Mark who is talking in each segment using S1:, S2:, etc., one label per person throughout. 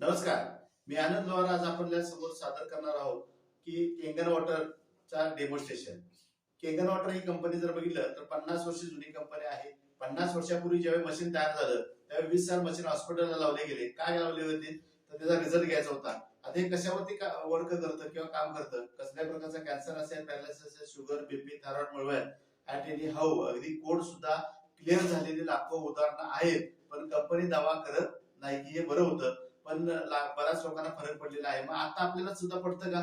S1: नमस्कार, मी आनंद लोहार. आज आपल्या समोर सादर करणार आहोत की केंगन वॉटरचा डेमॉन्स्ट्रेशन. केंगन वॉटर ही कंपनी जर बघितलं तर 50 वर्ष जुनी कंपनी आहे. 50 वर्षापूर्वी ज्यावेळी मशीन तयार झालं त्यावेळी 20 साल मशीन हॉस्पिटलला लावले गेले. काय लावले होते तर त्याचा रिझल्ट घ्यायचा होता. आता हे कशावरती वर्क करतं किंवा काम करतं, कसल्या प्रकारचा कॅन्सर असेल, पॅरालिसिस असेल, शुगर, बीपी, थायरॉइड, मुळव्याध, ऍट एनी हाऊ अगदी कोड सुद्धा क्लिअर झालेली लाखो उदाहरणं आहेत. पण कंपनी दावा करत नाही की हे बरं होतं. पण बऱ्याच लोकांना फरक पडलेला आहे. मग आता आपल्याला सुद्धा पडतं का?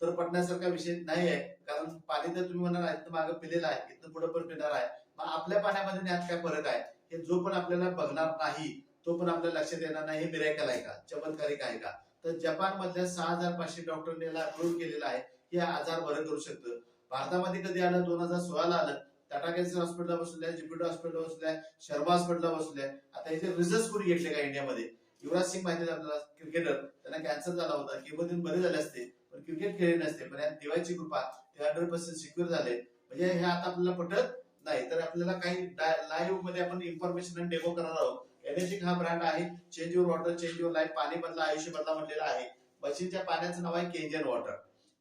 S1: तर पडण्यासारखा विषय नाही आहे. कारण पाणी तर तुम्ही म्हणाल इथं मागं पिलेलं आहे, इथं पुढे पण पिणार आहे. मग आपल्या पाण्यामध्ये आणि यात काय फरक आहे हे जो पण आपल्याला बघणार नाही तो पण आपल्या लक्षात येणार नाही. हे मिरेकल आहे का, चमत्कारिक आहे का? तर जपान मधल्या 6500 डॉक्टरने याला अप्रूव्ह केलेलं आहे की हा आजार बरं करू शकतं. भारतामध्ये कधी आलं? 2016 आलं. टाटा कॅन्सर हॉस्पिटलला बसल्या, ज्युपिटर हॉस्पिटलला बसल्या, शर्मा हॉस्पिटलला बसल्या. आता याचे रिझल्ट कोणी घेतले का इंडियामध्ये? युवराज सिंग माहिती आहे आपल्याला, क्रिकेटर. त्यांना कॅन्सर झाला होता, केमो देऊन बरे झाले असते, पण क्रिकेट खेळले नसते. पण या देवाची कृपा, ते 100% सिक्युअर झाले. म्हणजे हे आता आपल्याला पटत नाही. तर आपल्याला काही लाईव्ह मध्ये आपण इन्फॉर्मेशन आणि डेमो करणार आहोत. एनर्जिक हा ब्रँड आहे. Change your water, change your life. पाणी बदला, आयुष्य बदला म्हणलेला आहे. मशीनच्या पाण्याचं नाव आहे केंजन वॉटर.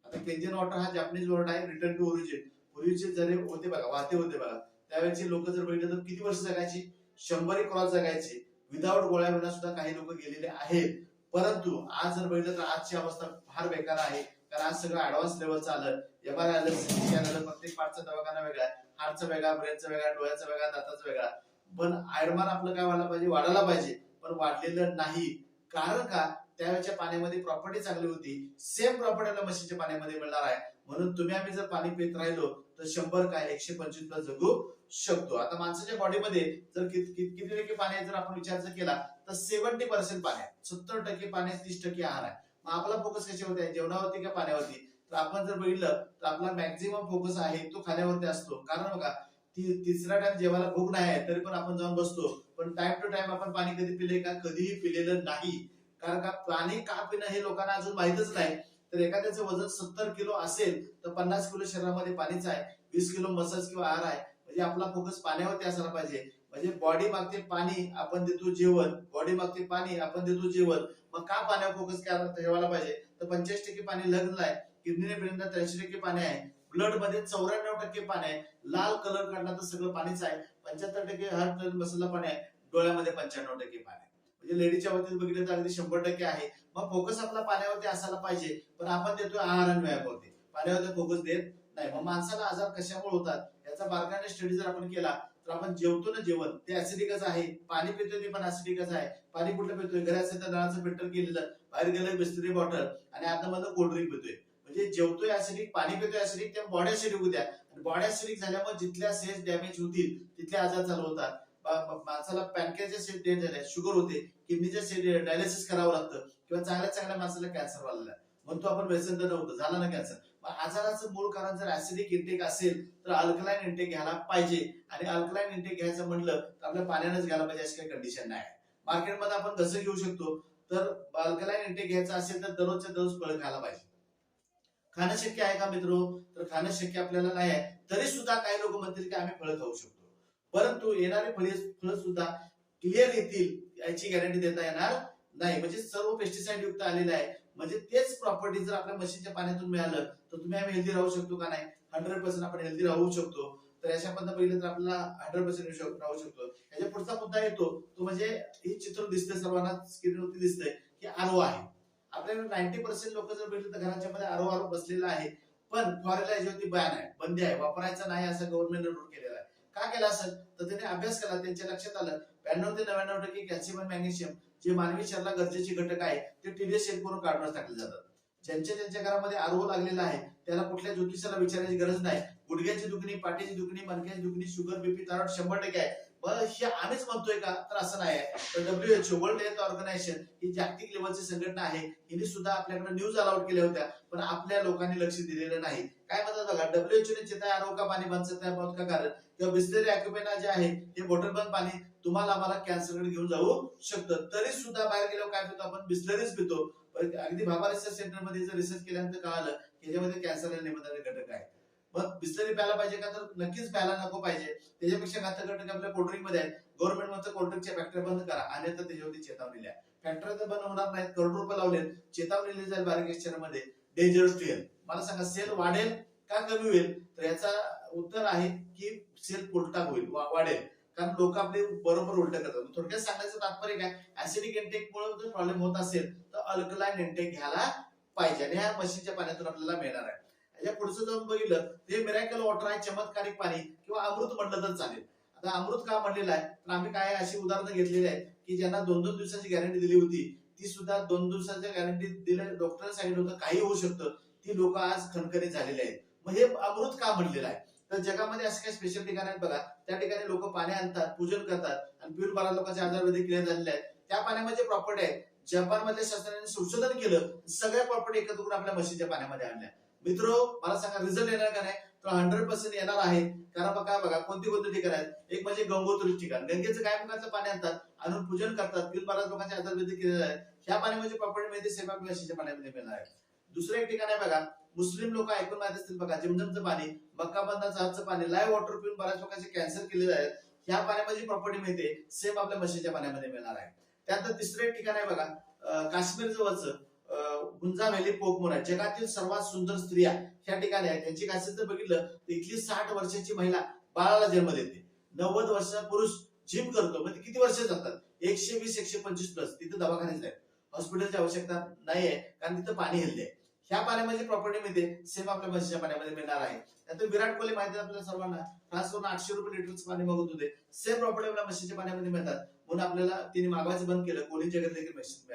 S1: आता केंजन वॉटर हा जपानीज वर्ड आहे. Return to origin. पूर्वीचे जरे होते बघा, वाहते होते बघा, त्यावेळेचे लोक जर बघितलं तर किती वर्ष जगायची? 100 क्रॉस जगायची. विदाऊट गोळ्या विना सुद्धा काही लोक गेलेले आहेत. परंतु आज जर बघितलं तर आजची अवस्था फार बेकार आहे. कारण आज सगळं ऍडव्हान्स लेवलचं आलं. एमआरआय आलं, सीटी स्कॅन आलं, प्रत्येक पार्टचा दवाखाना वेगळा आहे. हार्टचा वेगळा, ब्रेनचा वेगळा, डोळ्याचा वेगळा, दाताचा वेगळा. पण आयर्मान आपलं काय व्हायला पाहिजे? वाढायला पाहिजे, पण वाढलेलं नाही. कारण का? त्यावेळेच्या पाण्यामध्ये प्रॉपर्टी चांगली होती. सेम प्रॉपर्टी मशीनच्या पाण्यामध्ये मिळणार आहे. म्हणून तुम्ही आम्ही जर पाणी पित राहिलो तर 100 काय 125 ला जगू शकतो. आता माणसाच्या बॉडीमध्ये जर किती टक्के पाणी आहे जर आपण विचार केला तर 70% पाणी आहे. 70% पाणी, 30% आहार आहे. मग आपला फोकस कशावरती आहे? जेवणावरती का पाण्यावरती? तर आपण जर बघितलं तर आपला मॅक्झिमम फोकस आहे तो खाण्यावरती असतो. कारण बघा, तिसरा टाइम जेवायला भूक नाही आहे तरी पण आपण जाऊन बसतो. पण टाइम टू टाइम आपण पाणी कधी पिले का? कधीही पिलेलं नाही. कारण का? पाणी का पिणं हे लोकांना अजून माहितच नाही. तर एखाद्याचं वजन 70 किलो असेल तर 50 किलो शरीरामध्ये पाणीच आहे, 20 किलो मसल्स किंवा आहार आहे. म्हणजे आपला फोकस पाण्यावरती असायला पाहिजे. म्हणजे बॉडी मागते पाणी, आपण देतो जेवण. बॉडी मागते पाणी, आपण देतो जेवण. मग का पाण्यावर फोकस ठेवायला पाहिजे? तर 85% पाणी लग्न आहे. किडनीने ब्रेनला 83% पाणी आहे. ब्लड मध्ये 94% पाणी आहे. लाल कलर काढला तर सगळं पाणीच आहे. 75% हार्ट मसलला पाणी आहे. डोळ्यामध्ये 95% पाणी आहे. म्हणजे लेडीच्या बाबतीत बघितलं तर अगदी 100% आहे. मग फोकस आपला पाण्यावरती असायला पाहिजे. पण आपण देतोय आहार आणि व्यायामावरती, पाण्यावरती फोकस देत नाही. मग माणसाला आजार कशामुळे होतात याचा बारकाईने स्टडी जर आपण केला तर आपण जेवतो ना, जेवण ते ऍसिडिकच आहे. पाणी पितोय ते पण ऍसिडिकच आहे. पाणी कुठलं पितोय? घरी असेल तर नळाचं फिल्टर केलेलं, बाहेर गेलं बिस्लरी बॉटल आणि आतमध्ये कोल्ड्रिंक पितोय. म्हणजे जेवतोय ऍसिडिक, पाणी पितोय ऍसिडिक, त्या बॉडी ऍसिडिक होऊ द्या. बॉडी ऍसिडिक झाल्यामुळे जिथल्या सेल्स डॅमेज होतील तिथले आजार चालू होतात. माणसाला पॅनकेजच्या सेल डेट झाल्या, शुगर होते, किडनीच्या सेल डायलिसिस करावं लागतं, किंवा चांगल्या चांगल्या माणसाला कॅन्सर वाढला. म्हणतो आपण व्यसन तर नव्हतं, झालं ना कॅन्सर. आजाराचं मूळ कारण जर ऍसिडिक इंटेक असेल तर अल्कलाइन इंटेक घ्यायला पाहिजे. आणि अल्कलाइन इंटेक घ्यायचं म्हटलं तर आपल्या पाण्यानंच घ्यायला पाहिजे अशी काही कंडिशन नाही. मार्केटमध्ये आपण कसं घेऊ शकतो? तर अल्कलाइन इंटेक घ्यायचा असेल तर दररोजच्या दररोज फळ खायला पाहिजे. खाणं शक्य आहे का मित्रो? तर खाणं शक्य आपल्याला नाही आहे. तरी सुद्धा काही लोक म्हणतील की आम्ही फळं खाऊ शकतो. परंतु येणारे फळं सुद्धा क्लिअर येतील याची गॅरंटी देता येणार नाही. म्हणजे सर्व पेस्टिसाइड युक्त आलेले आहे. म्हणजे तेच प्रॉपर्टी जर आपल्या म्हशीच्या पाण्यातून मिळालं तर तुम्ही आम्ही हेल्दी राहू शकतो का? नाही. 100% आपण हेल्दी राहू शकतो. तर अशा पद्धतीने बघितलं तर आपल्याला 100% राहू शकतो. याच्या पुढचा मुद्दा येतो तो म्हणजे हे चित्र दिसतंय सर्वांना स्क्रीनवरती दिसतंय की आरो आहे. आपल्याला 90% लोक जर बघितलं तर घराच्या मध्ये आरो बसलेला आहे. पण फॉरेनला याच्यावरती बॅन आहे, बंदी आहे, वापरायचा नाही असं गव्हर्नमेंटने रूल केलेला आहे. का केला असेल तर त्यांनी अभ्यास केला, त्यांच्या लक्षात आलं 92 ते 99% कॅल्शियम आणि मॅग्नेशियम जे मानवी शरीराला गरजेचे घटक आहे ते टीडीएस शेड करून काढून टाकले जातात. ज्यांच्या घरामध्ये आरो लागलेला आहे त्याला कुठल्या ज्योतिषाला विचारायची गरज नाही. गुडघ्याची दुखणी, पाठीची दुखणी, मणक्याची दुखणी, शुगर, बीपी, थायरॉइड 100% आहे. मग हे आम्हीच म्हणतोय का? तर असं नाही आहे. तर WHO वर्ल्ड हेल्थ ऑर्गनायझेशन ही जागतिक लेवलची संघटना आहे. हिने सुद्धा आपल्याकडे न्यूज अलाउड केल्या होत्या, पण आपल्या लोकांनी लक्ष दिलेलं नाही. काय म्हणतात बघा, WHO ने चेताया आरो का पाणी बन सकता है मौत का कारण, किंवा बिस्लेरी ॲक्युपेना जे आहे हे बॉटल बंद पाणी तुम्हाला आम्हाला कॅन्सरकडे घेऊन जाऊ शकतं. तरी सुद्धा बाहेर गेल्यावर काय पितो आपण? बिस्लरीच पितो. अगदी भाभा रिसर्च सेंटर मध्ये जर रिसर्च केल्यानंतर कळालं की याच्यामध्ये कॅन्सर निबंधक घटक आहे. मग बिस्लरी प्यायला पाहिजे का? तर नक्कीच प्यायला नको पाहिजे. त्याच्यापेक्षा घातक घटक आपल्या कोल्ड्रिंक मध्ये आहेत. गव्हर्नमेंट म्हणतं कोल्ड्रिंकच्या फॅक्टरी बंद करा, अन्यथा त्याच्यावरती चेतावणी द्या. फॅक्टरी तर बंद होणार नाहीत, करोड रुपये लावले, चेतावणी लिहिली जाईल बारीक अक्षरामध्ये, डेंजरस टू हेल्थ. मला सांगा सेल वाढेल का कमी होईल? तर याचा उत्तर आहे की सेल उलटा होईल, वाढेल. कारण लोक आपले बरोबर उलट करतात. थोडक्यात सांगायचं तात्पर्य काय, ऍसिडिक इंटेक मुळे जर प्रॉब्लेम होत असेल तर अल्कलाइन इंटेक घ्यायला पाहिजे आणि ह्या मशीनच्या पाण्यातून आपल्याला मिळणार आहे. या पुढचं जाऊन बघितलं ते मिरॅकल वॉटर आहे, चमत्कारिक पाणी किंवा अमृत म्हटलं तर चालेल. आता अमृत का म्हणलेलं आहे तर आम्ही काय अशी उदाहरणं घेतलेली आहेत की ज्यांना 2-2 दिवसाची गॅरंटी दिली होती, ती सुद्धा 2 दिवसाच्या गॅरंटी दिल्या, डॉक्टर सांगितलं होतं काही होऊ शकतं, ती लोक आज खणखणीत झालेली आहेत. मग हे अमृत का म्हणलेलं आहे? तर जगामध्ये असे काही स्पेशल ठिकाण आहेत बघा, त्या ठिकाणी लोक पाणी आणतात, पूजन करतात आणि पिऊन बऱ्याच लोकांचे आजार वैद्यकीय क्लिअर झालेले आहेत. त्या पाण्यामध्ये प्रॉपर्टी आहे, जपान मधल्या शास्त्रज्ञांनी संशोधन केलं, सगळ्या प्रॉपर्टी एकत्र करून आपल्या म्हशीच्या पाण्यामध्ये आणल्या. मित्र मला सांगा रिझल्ट येणार का नाही? तर 100% येणार आहे. कारण बघा कोणती कोणती ठिकाण आहेत. एक म्हणजे गंगोत्री ठिकाण, गंगेचं गायमुखातलं पाणी आणतात, आणून पूजन करतात, पिऊन बऱ्याच लोकांचे आजार वैद्यकीय केलेले आहेत. ह्या पाण्यामध्ये प्रॉपर्टी मिळते, सेम आपल्या म्हशीच्या पाण्यामध्ये मिळणार आहे. दुसरं एक ठिकाण आहे बघा, मुस्लिम लोक ऐकून माहित असतील बघा, जमजमचं पाणी, मक्का बंदा जहाजचं पाणी, लाईव्ह वॉटर पिऊन बऱ्याच लोकांचे कॅन्सर केलेले आहेत. ह्या पाण्यामध्ये प्रॉपर्टी मिळते, सेम आपल्या म्हशीच्या पाण्यामध्ये मिळणार आहे. त्यानंतर तिसरं एक ठिकाण आहे बघा, काश्मीर जवळचं गुंजा व्हॅली पोकमोरा, जगातील सर्वात सुंदर स्त्रिया ह्या ठिकाणी आहेत. त्यांची खासियत जर बघितलं तर इथली 60 वर्षाची महिला बाळाला जन्म देते, 90 वर्षाचा पुरुष जिम करतो, म्हणजे किती वर्ष जातात 120-125 प्लस. तिथे दवाखान्यात आहेत, हॉस्पिटलची आवश्यकता नाही आहे, कारण तिथं पाणी हेल्दी आहे. ह्या पाण्यामध्ये प्रॉपर्टी मिळते, सेम आपल्या म्हशीच्या पाण्यामध्ये मिळणार आहे. त्यानंतर विराट कोहली माहिती आहे आपल्याला सर्वांना, फ्रान्सवरून 800 रुपये लिटरचं पाणी मागवत होते, सेम प्रॉपर्टी आपल्या म्हशीच्या पाण्यामध्ये मिळतात. म्हणून आपल्याला तिने मागवायचं बंद केलं, कोहलीच्या घरी देखील म्हशी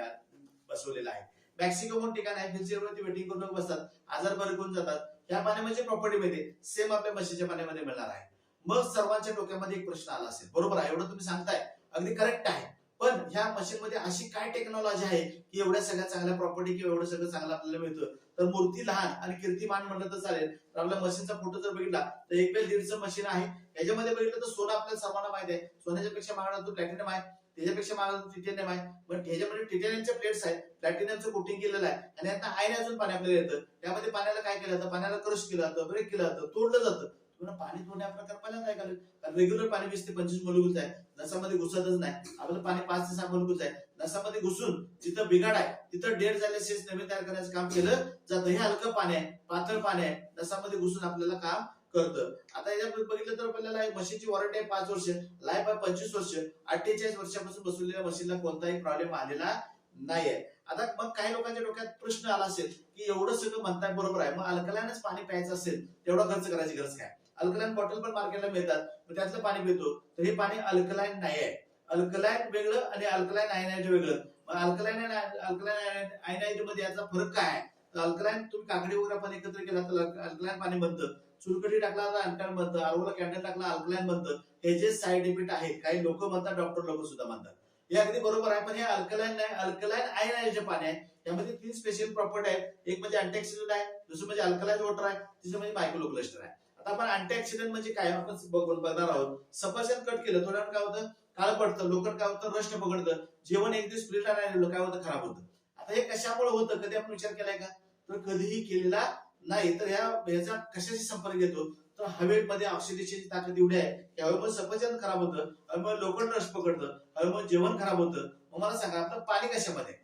S1: बसवलेला आहे. मेक्सिको म्हणून ठिकाण आहे, व्हीलचेअरवरती वेटिंग करून बसतात, आजार बरे करून जातात. ह्या पाण्यामध्ये प्रॉपर्टी मिळते, सेम आपल्या म्हशीच्या पाण्यामध्ये मिळणार आहे. मग सर्वांच्या डोक्यामध्ये एक प्रश्न आला असेल, बरोबर आहे, एवढं तुम्ही सांगताय अगदी करेक्ट आहे, पण ह्या मशीन मध्ये अशी काय टेक्नॉलॉजी आहे की एवढ्या सगळ्या चांगल्या प्रॉपर्टी किंवा एवढं सगळं चांगलं आपल्याला मिळतं? तर मूर्ती लहान आणि कीर्तिमान म्हणलं तर चालेल. तर आपल्या मशीनचा फोटो जर बघितला तर 1/1.5चं मशीन आहे. याच्यामध्ये बघितलं तर सोनं आपल्याला सर्वांना माहिती आहे, सोन्याच्या पेक्षा महागडा तो प्लॅटिनम आहे, त्याच्यापेक्षा महागडा टिटेनियम आहे. पण ह्याच्यामध्ये टिटेनियमच्या प्लेट्स आहेत, प्लॅटिनमचं कोटिंग केलेलं आहे आणि आता आयन अजून पाणी आपल्याला येतं. त्यामध्ये पाण्याला काय केलं जातं? पाण्याला क्रश केलं जातं, ब्रेक केलं जातं, तोडलं जातं. तुम्हाला पाणी तोडण्या प्रकार पहिल्यांदा काय कारण रेग्युलर पाणी 20 ते 25 मोलिक्युल्स आहे, नसामध्ये घुसतच नाही. आपलं पाणी 5 ते 6 मोलिक्युल्स आहे, नसामध्ये घुसून जिथं बिघाड आहे तिथं डेड झाले सेल्स नवीन तयार करण्याचं काम केलं जातं. हे हलकं पाणी आहे, पातळ पाणी आहे, नसामध्ये घुसून आपल्याला काम करतं. आता याच्यात बघितलं तर आपल्याला मशीनची वॉरंटी आहे 5 वर्ष, लाईफ आहे 25 वर्ष. 48 वर्षापासून बसवलेल्या मशीनला कोणताही प्रॉब्लेम आलेला नाहीये. आता मग काही लोकांच्या डोक्यात प्रश्न आला असेल की एवढं सगळं म्हणताय बरोबर आहे, मग अल्कलाइनच पाणी प्यायचं असेल तेवढा खर्च करायची गरज काय? अल्कलाइन बॉटल पण मार्केटला मिळतात, त्यातलं पाणी पितो, तर हे पाणी अल्कलाइन नाही आहे. अल्कलाइन वेगळं आणि अल्कलाइन आयनाइड वेगळं. अल्कलाइन आणि अल्कलाइन आयनाइड मध्ये याचा फरक काय आहे? तर अल्कलाइन तुम्ही काकडी वगैरे पण एकत्र केला तर अल्कलाइन पाणी बनतं, चुरकटी टाकला तर अल्कलाइन बनतं, आळूला कॅन्डल टाकला अल्कलाइन बनतं. हे जे साईड इफेक्ट आहेत काही लोक म्हणतात, डॉक्टर लोक सुद्धा म्हणतात, हे अगदी बरोबर आहे, पण हे अल्कलाइन नाही, अल्कलाइन आयनाइडचे पाणी आहे. यामध्ये 3 स्पेशल प्रॉपर्टी आहेत, एक म्हणजे अँटीऑक्सिडंट आहे, दुसरं म्हणजे अल्कलाइन वॉटर आहे, तिसरं म्हणजे मायक्रोक्लस्टर आहे. आता आपण अँटीऑक्सिडंट म्हणजे काय आपण बघणार आहोत. सफरचंद कट केलं थोड्या काय होतं? काळ पडतं, लोखंड काय होतं? रस्ट पकडतं, जेवण एक दिवस फ्रीजला नाही काय होतं? खराब होतं. आता हे कशामुळे होतं? कधी आपण विचार केलाय का? तर कधीही केलेला नाही. तर ह्याचा कशाशी संपर्क येतो? तर हवेमध्ये ऑक्सिडेशनची ताकद एवढी आहे की हवेमध्ये सफरचंद खराब होतं, हवेमध्ये लोखंड रस्ट पकडतं, हवेमध्ये जेवण खराब होतं. मग मला सांगा आपलं पाणी कशामध्ये?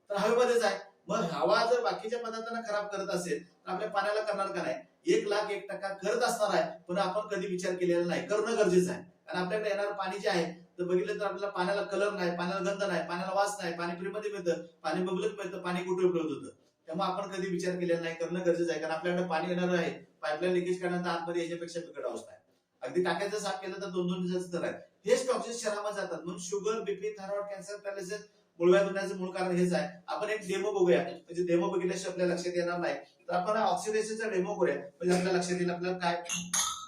S1: तर हवेमध्येच आहे. मग हवा जर बाकीच्या पदार्थांना खराब करत असेल तर आपल्या पाण्याला करणार का नाही? 1,01,000% करत असणार आहे, पण आपण कधी विचार केलेला नाही. करणं गरजेचं आहे. कारण आपल्याकडे येणारं पाणी जे आहे तर बघितलं तर आपल्याला पाण्याला कलर नाही, पाण्याला गंध नाही, पाण्याला वास नाही, पाणी फ्रीमध्ये मिळतं, पाणी बबलत मिळतं, पाणी कुठे उपलब्ध होतं. त्यामुळे आपण कधी विचार केलेला नाही, करणं गरजेचं आहे. कारण आपल्याकडे पाणी येणार आहे, पाईपलाईन लिकेज करण्याचा आतमध्ये याच्यापेक्षा बिकट अवस्था आहे. अगदी टाक्याचं साफ केलं तर 2-2 दिवसाचं तर आहे. हेच टॉक्सिन्स शरीरामध्ये जातात, म्हणून sugar, BP, thyroid, cancer, paralysis, मुळव्याध होण्याचं मूळ कारण हेच आहे. आपण एक डेमो बघूया, म्हणजे डेमो बघितल्याशिवाय आपल्या लक्षात येणार नाही. तर आपण ऑक्सिडेशनचा डेमो करूया, म्हणजे आपल्या लक्षात येईल आपल्याला काय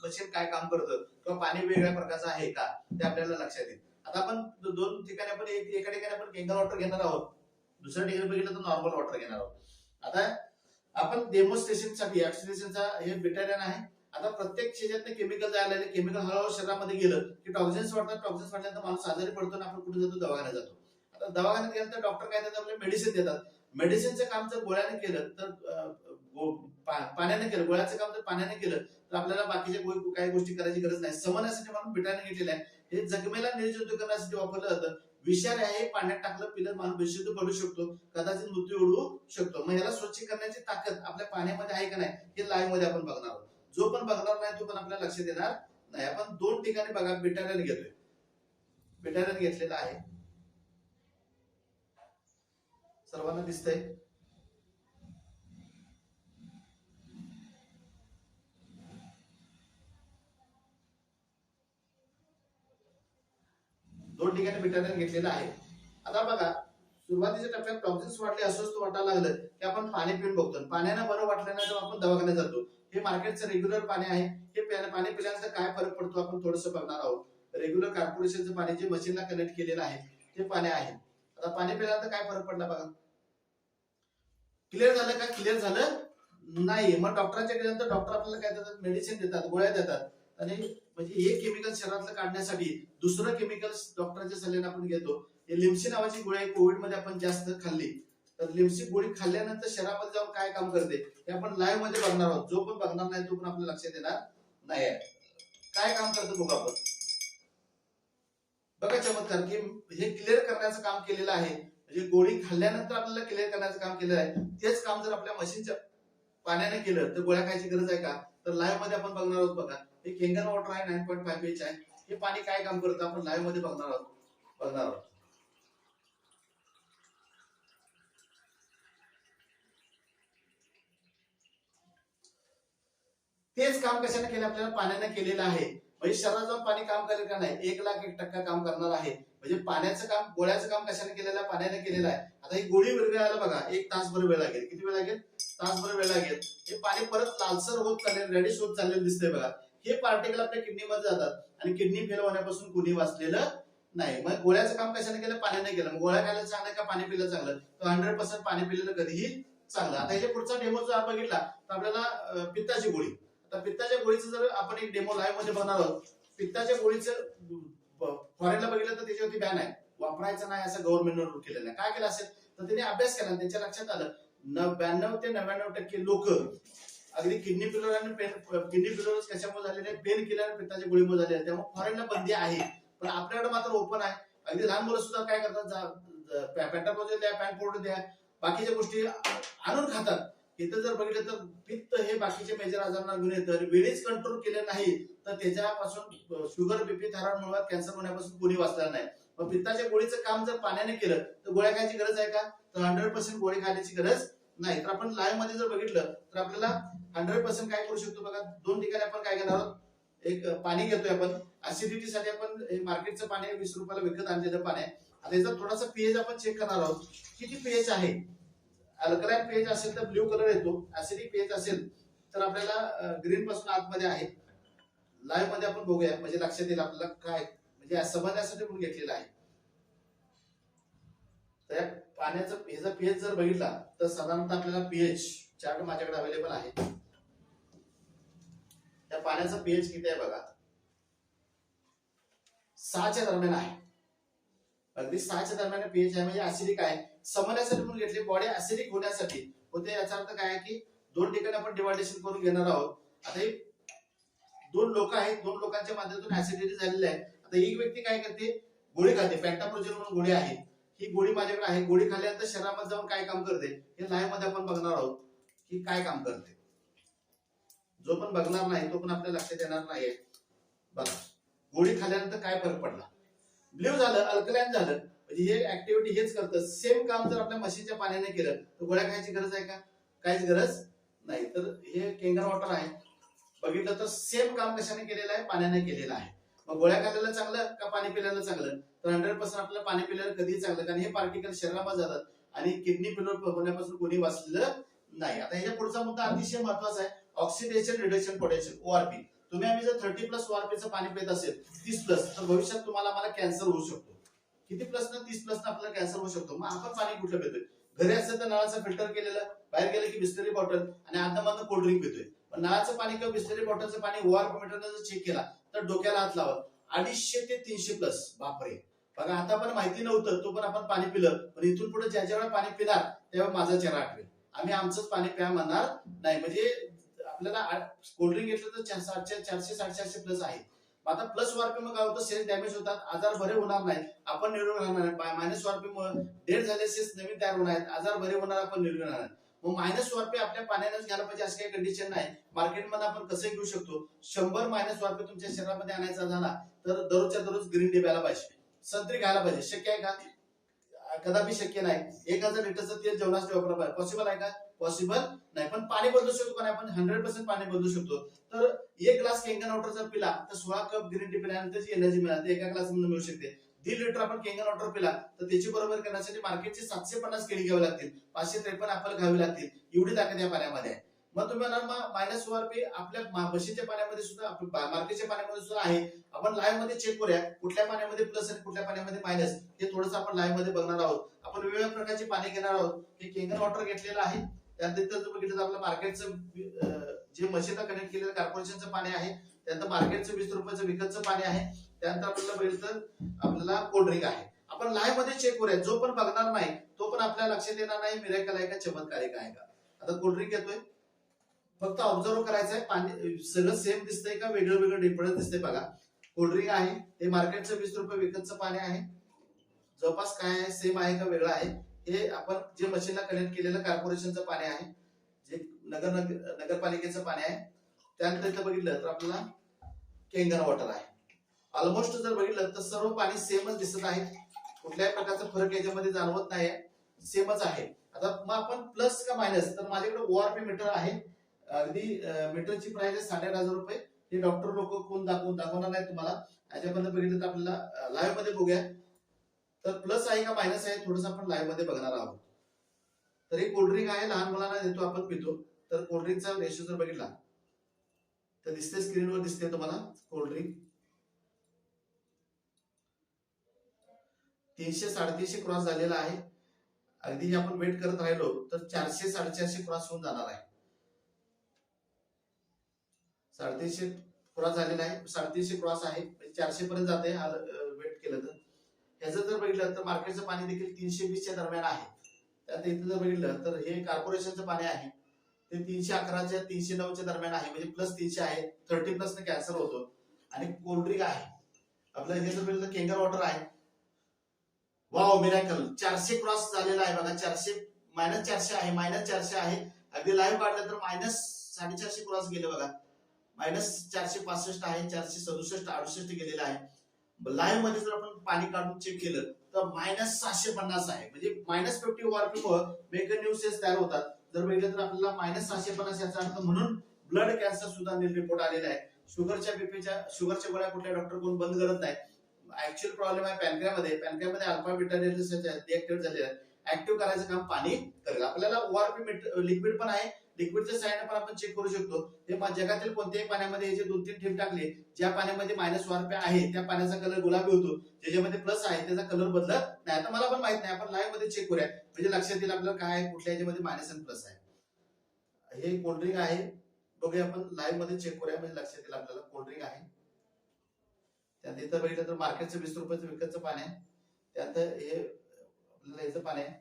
S1: मशीन काय काम करतं किंवा पाणी वेगळ्या प्रकारचं आहे का ते आपल्याला लक्षात येईल. आता आपण 2 ठिकाणी आपण एका ठिकाणी आपण केंगल वॉटर घेणार आहोत, दुसऱ्या ठिकाणी बघितलं तर नॉर्मल वॉटर घेणार आहोत. आता आपण डेमोन्स्ट्रेशनसाठी ऑक्सिडेशनचा हे बेटारियन आहे. आता प्रत्येक शेजातनं केमिकल जायला लागले, केमिकल हळूहळू शरीरामध्ये गेलं की टॉक्सिन्स वाढतात, टॉक्सिन्स वाढल्यानंतर माणूस आजारी पडतो आणि आपण कुठे जातो? दवाखान्यात जातो. आता दवाखान्यात गेल्यानंतर डॉक्टर काय देतात? आपल्याला मेडिसिन देतात. मेडिसिनचं काम जर गोळ्याने केलं तर पाण्याने केलं, गोळ्याचं काम जर पाण्याने केलं तर आपल्याला बाकीच्या काही गोष्टी करायची गरज नाही. समजण्यासाठी म्हणून बिटाने घेतलेला आहे हे जखमेला निर्जंतुक करण्यासाठी वापरलं जातं. विषारी आहे, पाण्यात टाकलं पिलं माणूस बेशुद्ध पडू शकतो, कदाचित मृत्यू ओढवू शकतो. मग याला स्वच्छ करण्याची ताकद आपल्या पाण्यामध्ये आहे का नाही हे लाईव्ह मध्ये आपण बघणार आहोत. जो पण बघणार नाही तो पण आपल्याला लक्षात येणार नाही. आपण 2 ठिकाणी बघा बिटालियन घेतोय, बिटालियन घेतलेला आहे, सर्वांना दिसतंय. 2 ठिकाणी बिटालियन घेतलेलं आहे. आता बघा सुरुवातीच्या टप्प्यात टॉक्सिन्स वाढले, अस्वस्थ वाटायला लागलं की आपण पाणी पिऊन बघतो. पाण्यानं बरं वाटलं नाही तर आपण दवाखान्यात जातो. हे मार्केटचं रेग्युलर पाणी आहे. हे पाणी पिल्यानंतर काय फरक पडतो आपण थोडंसं बघणार आहोत. रेग्युलर कॉर्पोरेशनचं पाणी जे मशीनला कनेक्ट केलेलं आहे ते पाणी आहे. आता पाणी पिल्यानंतर काय फरक पडला बघा. क्लिअर झालं का? क्लिअर झालं नाही. मग डॉक्टरांच्या गेल्यानंतर डॉक्टर आपल्याला काय देतात? मेडिसिन देतात, गोळ्या देतात. आणि म्हणजे एक केमिकल शरीरातलं काढण्यासाठी दुसरं केमिकल डॉक्टरच्या सल्ल्याने आपण घेतो. हे लिम्सी नावाची गोळी आहे, कोविड मध्ये आपण जास्त खाल्ली. तर लिम्सी गोळी खाल्ल्यानंतर शरीरामध्ये जाऊन काय काम करते हे आपण लाईव्ह मध्ये बघणार आहोत. जो पण बघणार नाही तो पण आपल्या लक्षात येणार नाही. काय काम करतं बघू आपण. बघा चमत्कार की हे क्लिअर करण्याचं काम केलेलं आहे. म्हणजे गोळी खाल्ल्यानंतर आपल्याला क्लिअर करण्याचं काम केलेलं आहे. तेच काम जर आपल्या मशीनच्या पाण्याने केलं तर गोळ्या खायची गरज आहे का? तर लाईव्ह मध्ये आपण बघणार आहोत. बघा हे केंगन वॉटर आहे, 9.5 pH आहे. हे पाणी काय काम करतं आपण लाईव्ह मध्ये बघणार आहोत. तेच काम कशाने केलं? आपल्याला पाण्याने केलेलं आहे. म्हणजे शरीरात जाऊन पाणी काम करेल का नाही? 1,01,000% काम करणार आहे. म्हणजे पाण्याचं काम, गोळ्याचं काम कशाने केलेलं आहे? पाण्याने केलेलं आहे. आता ही गोळी विरघळायला बघा 1 तासभर वेळ लागेल. किती वेळ लागेल? तासभर वेळ लागेल. हे पाणी परत लालसर होत चाललेलं, रेडिश होत चाललेलं दिसतंय बघा. हे पार्टिकल आपल्या किडनीमध्ये जातात आणि किडनी फेल होण्यापासून कुणी वाचलेलं नाही. मग गोळ्याचं काम कशाने केलं? पाण्याने केलं. मग गोळ्या खायला चांगलं का पाणी पिलं चांगलं? तर 100% पाणी पिलेलं कधीही चांगलं. आता हे पुढचा डेमो जर आपण बघितला तर आपल्याला पित्ताची गोळी. आता पित्ताच्या गोळीचं जर आपण एक डेमो लाईव्ह मध्ये बघणार आहोत. पित्ताच्या गोळीचं फॉरेनला बघितलं तर त्याच्यावरती बॅन आहे, वापरायचं नाही असं गव्हर्नमेंटने रूल केलेलं आहे. काय केलं असेल तर त्यांनी अभ्यास केला, त्यांच्या लक्षात आलं 92 ते 99% लोक अगदी किडनी फेल्युअर आणि किडनी फेल्युअर कशामुळे झालेले, पेन किलर आणि पित्ताच्या गोळीमुळे झालेले. त्यामुळे फॉरेनला बंदी आहे, पण आपल्याकडे मात्र ओपन आहे. अगदी लहान मुलं सुद्धा काय करतात, पॅन्टापोजल द्या, पॅन्ट पावडर द्या, बाकीच्या गोष्टी आणून खातात. इथं जर बघितलं तर पित्त हे बाकीचे मेजर आजारांना घेऊन येतं. वेळीच कंट्रोल केले नाही तर त्याच्यापासून शुगर, बीपी, थायरॉइड, मुळात कॅन्सर होण्यापासून कोणी वाचला नाही. मग पित्ताच्या गोळीचं काम जर पाण्याने केलं तर गोळ्या खायची गरज आहे का? तर 100% गोळी खाण्याची गरज नाही. तर आपण लाईव्ह मध्ये जर बघितलं तर आपल्याला 100% काय करू शकतो बघा. 2 ठिकाणी आपण काय करणार आहोत. एक पाणी घेतोय आपण ऍसिडिटी साठी. आपण मार्केटचं पाणी 20 रुपयाला विकत आणलेलं पाणी आहे. आता याचा थोडासा पीएच आपण चेक करणार आहोत. किती पीएच आहे? अल्कलाइन पीएच असेल तर ब्ल्यू कलर येतो, ऍसिडिक पीएच असेल तर आपल्याला ग्रीन पासून आतमध्ये आहे. लाईव्ह मध्ये आपण बघूया म्हणजे लक्षात येईल आपल्याला काय, म्हणजे समजण्यासाठी म्हणून घेतलेला आहे. तर पाण्याचं ह्याचा पीएच जर बघितला तर साधारणतः आपल्याला पीएच चार्ट माझ्याकडे अवेलेबल आहे. त्या पाण्याचा पीएच किती आहे बघा, 6च्या दरम्यान आहे. अगदी 6च्या दरम्यान पीएच आहे, म्हणजे ऍसिडिक आहे. समजण्यासाठी म्हणून घेतली, बॉडी ऍसिडिक होण्यासाठी होते. याचा अर्थ काय आहे की 2 ठिकाणी आपण डिवायडेशन करून घेणार आहोत. आता हे 2 लोक आहेत, 2 लोकांच्या माध्यमातून ऍसिडिटी झालेली आहे. आता एक व्यक्ती काय करते, गोळी खाते, पॅन्टाप्रोजल म्हणून गोळी आहे. ही गोळी माझ्याकडे आहे. गोळी खाल्ल्यानंतर शरीरामध्ये जाऊन काय काम करते हे लाईव्ह मध्ये आपण बघणार आहोत की काय काम करते. जो पण बघणार नाही तो पण आपल्या लक्षात येणार नाही. बघा गोळी खाल्ल्यानंतर काय फरक पडला. ब्ल्यू झालं, अल्कलाइन झालं. म्हणजे हे ऍक्टिव्हिटी हेच करतं. सेम काम जर आपल्या मशीनच्या पाण्याने केलं तर गोळ्या खायची गरज आहे का? काहीच गरज नाही. तर हे केंगन वॉटर आहे. बघितलं तर सेम काम कशाने केलेलं आहे? पाण्याने केलेलं आहे. मग गोळ्या खाल्लेलं चांगलं का पाणी पिलेलं चांगलं? तर 100% आपल्याला पाणी पिलेलं कधीही चांगलं, कारण हे पार्टिकल शरीरामध्ये जातात आणि किडनी फेल्युअर होण्यापासून कोणी वाचलेलं नाही. आता ह्याच्या पुढचा मुद्दा अतिशय महत्वाचा आहे, ऑक्सिडेशन रिडक्शन पोटेन्शियल, ओआरपी. तुम्ही आम्ही जर 30+ ओआरपीचं पाणी पित असेल, 30+, तर भविष्यात तुम्हाला आम्हाला कॅन्सर होऊ शकतो. किती प्लस ना 30+ आपल्याला कॅन्सर होऊ शकतो. मग आपण पाणी कुठलं पितोय? घरी असेल तर नळाचं फिल्टर केलेलं, बाहेर गेलं की बिस्लरी बॉटल आणि आतमध्ये कोल्ड्रिंक पितोय. पण नळाचं पाणी किंवा बिस्लरी बॉटलचं पाणी ओआरपी मीटरनं जर चेक केला तर डोक्याला हात लावा, 250 ते 300+. बापरे. बघा आता पण माहिती नव्हतं तो पण आपण पाणी पिलं, पण इथून पुढे ज्या ज्यावेळेला पाणी पिणार तेव्हा माझा चेहरा आठवेल. आम्ही आमचंच पाणी प्या म्हणणार नाही. म्हणजे आपल्याला कोल्ड्रिंक घेतलं तर 400 400 400+ आहे. आता प्लस वारपी मग काय होतं, सेल्स डॅमेज होतात, आजार बरे होणार नाहीत, आपण निरोगी राहणार नाही. मायनस वारपी मुळे डेड झाले सेल्स नवीन तयार होणार आहेत, आजार बरे होणार, आपण निरोगी राहणार. मग मायनस वारपी आपल्या पाण्यानेच घ्यायला पाहिजे असं काही कंडिशन नाही. मार्केटमध्ये आपण कसं घेऊ शकतो, 100 मायनस वारपी तुमच्या शरीरामध्ये आणायचा झाला तर दररोजच्या दररोज ग्रीन टी प्यायला पाहिजे, संत्री खायला पाहिजे. शक्य आहे का? कदापि शक्य नाही. 1000 लिटरचं तेल जेवणासाठी वापरलं पाहिजे, पॉसिबल आहे का? पॉसिबल नाही. पण पाणी बदलू शकतो का? आपण 100% पाणी बदलू शकतो. तर 1 ग्लास केंगन वॉटर जर पिला तर 16 कप ग्रीन टी पिल्यानंतर जी एनर्जी मिळते एका ग्लास मध्ये मिळू शकते. 1.5 लिटर आपण केंगन वॉटर पिला तर त्याची बरोबर करण्यासाठी मार्केटची 750 केळी घ्यावी लागतील, 553 ऍपल घ्यावी लागतील, एवढी ताकद या पाण्यामध्ये आहे. मग तुम्ही म्हणाल मायनस वारपी आपल्या म्हशीच्या पाण्यामध्ये सुद्धा, मार्केटच्या पाण्यामध्ये सुद्धा आहे. आपण लाईव्ह मध्ये चेक करूया कुठल्या पाण्यामध्ये प्लस आणि कुठल्या पाण्यामध्ये मायनस, हे थोडंसं आपण लाईव्ह मध्ये बघणार आहोत. आपण वेगवेगळ्या प्रकारचे पाणी घेणार आहोत. हे केंगन वॉटर घेतलेलं आहे, त्यानंतर तुम्ही बघितलं तर आपलं मार्केटचं जे मशीनला कनेक्ट केलेलं कॉर्पोरेशनचं पाणी आहे, त्यानंतर मार्केटचं 20 रुपयाचं विकतचं पाणी आहे, त्यानंतर आपल्याला बघितलं तर आपल्याला कोल्ड्रिंक आहे. आपण लाईव्ह मध्ये चेक करूया, जो पण बघणार नाही तो पण आपल्या लक्षात येणार नाही मिरेकल आहे का चमत्कारिक आहे का. आता कोल्ड्रिंक येतोय, फक्त ऑब्झर्व करायचं आहे पाणी सगळं सेम दिसतंय का वेगळं वेगळं डिफरन्स दिसतंय बघा. कोल्ड्रिंक आहे ते मार्केटचं 20 रुपये विकतचं पाणी आहे, जवळपास काय आहे, सेम आहे का वेगळं आहे. हे आपण जे मशीनला कनेक्ट केलेलं कॉर्पोरेशनचं पाणी आहे, जे नगरपालिकेचं पाणी आहे. त्यानंतर इथं बघितलं तर आपल्याला केंगन वॉटर आहे. ऑलमोस्ट जर बघितलं तर सर्व पाणी सेमच दिसत आहे, कुठल्याही प्रकारचा फरक याच्यामध्ये जाणवत नाही, सेमच आहे. आता मग आपण प्लस का मायनस, तर माझ्याकडे ओआरपी मीटर आहे, अगदी मीटरची प्राइस आहे 8,500 रुपये. हे डॉक्टर लोक कोण दाखवणार नाही तुम्हाला. याच्यामध्ये बघितलं तर आपल्याला लाईव्ह मध्ये बघूया, तर प्लस आहे का मायनस आहे थोडस आपण लाईव्ह मध्ये बघणार आहोत. तर हे कोल्ड्रिंक आहे, लहान मुलांना देतो आपण पितो. तर कोल्ड्रिंकचा रेशो जर बघितला तर दिसते, स्क्रीनवर दिसते तुम्हाला कोल्ड्रिंक 300-350 क्रॉस झालेला आहे. अगदी आपण वेट करत राहिलो तर 400-450 क्रॉस होऊन जाणार आहे. 350 क्रॉस झालेला आहे, 350 क्रॉस आहे, 400 पर्यंत जाते वेट केलं तर. ह्याचं जर बघितलं तर मार्केटचं पाणी देखील 320च्या दरम्यान आहे. त्यात इथं जर बघितलं तर हे कॉर्पोरेशनचं पाणी आहे, ते 311च्या 309च्या दरम्यान आहे, म्हणजे प्लस 300 आहे, 30+ ने कॅन्सर होतो. आणि कोल्ड्रिंक आहे आपलं, हे जर बघितलं केंगन वॉटर आहे, वाव मिरेकल 400 क्रॉस झालेला आहे बघा. 400 -400 आहे, -400 आहे. अगदी लाईव्ह काढलं तर -450 क्रॉस गेले बघा. -465 आहे, 467, 68 गेलेला आहे. लाईव्ह मध्ये जर आपण पाणी काढून चेक केलं तर -750 आहे, म्हणजे -50 ओआरपी मेक न्यू सेल्स तयार होतात. जर बघितलं तर आपल्याला -750 याचा अर्थ म्हणून ब्लड कॅन्सर सुद्धा रिपोर्ट आलेला आहे. शुगरच्या गोळ्या कुठल्या डॉक्टर कोण बंद करत नाही. ऍक्च्युअल प्रॉब्लेम आहे पॅनक्रियामध्ये अल्फा बीटा डिऍक्टिव्हेट झालेले आहेत. ऍक्टिव्ह करायचं काम पाणी करेल. आपल्याला ओआरपी लिक्विड पण आहे, लिक्विडच्या साईडने पण आपण चेक करू शकतो. हे जगातील कोणत्याही पाण्यामध्ये जे 2-3 थेंब टाकले, ज्या पाण्यामध्ये मायनस ओआरपी आहे त्या पाण्याचा कलर गुलाबी होतो, ज्याच्यामध्ये प्लस आहे त्याचा कलर बदलत नाही. आता मला पण माहित नाही, आपण लाईव्ह मध्ये चेक करूया म्हणजे लक्षात येईल आपल्याला काय आहे, कुठल्या याच्यामध्ये मायनस आणि प्लस आहे. हे कोल्ड्रिंक आहे, बघूया आपण लाईव्ह मध्ये चेक करूया म्हणजे लक्षात येईल आपल्याला. कोल्ड्रिंक आहे, त्यात इथं बघितलं तर मार्केटचं 20 रुपयाचं विकतचं पाणी आहे, त्यात हे आपल्याला याचं पाणी आहे